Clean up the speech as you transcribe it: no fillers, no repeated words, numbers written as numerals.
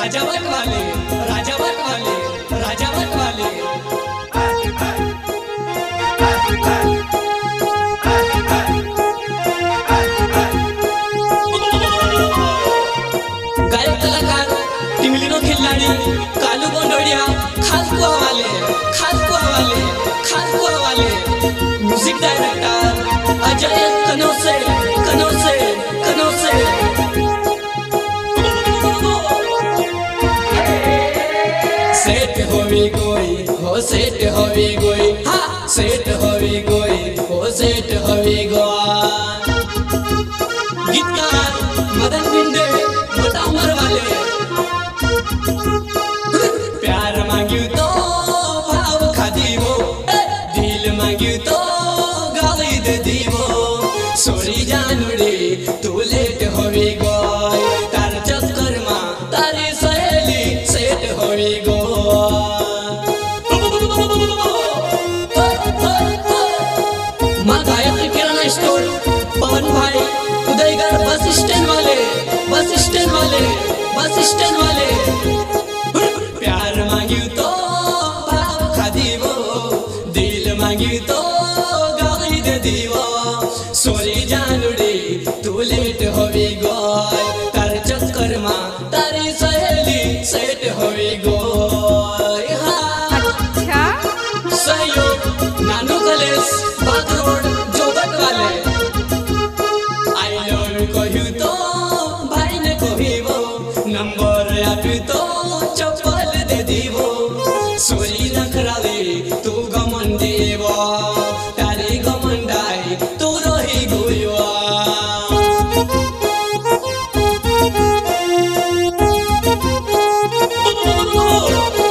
राजावत वाले राजावत वाले राजावत वाले गायक कलाकार टिमलिनो खिलाड़ी कालू बोंडोड़िया खास को हवाले म्यूजिक डायरेक्टर अजय कनोसे सेट होवी गोई हाँ सेट होवी गोई हो सेट होवी गोवा गीतकार मदन बिंदे मोटा उम्र वाले प्यार मांग्यू तो भाव खादी वो दिल मांग्यू तो गाली दे दीवो सोरी जानुड़े तू लेट होवी गोई तार चक्कर मा तारी सहेली सेट होवी गो माँ गायत्री किराना स्टोर पवन भाई उदयगढ़ बस स्टैंड वाले प्यार मांग्यू तो भाव खादी वो दिल मांग्यू तो गाली दे दीवो सोरी जानुड़ी तू लेट होवी गोय तार चक्कर मा तारी सहेली सेट होवी गोय अच्छा सहयोग नानो कॉलेज बाग रोड जोगट वाले आई लव यू कहू तो भाई ने कहिबो नंबर आप्यू तो चप्पल दे दीवो सोरी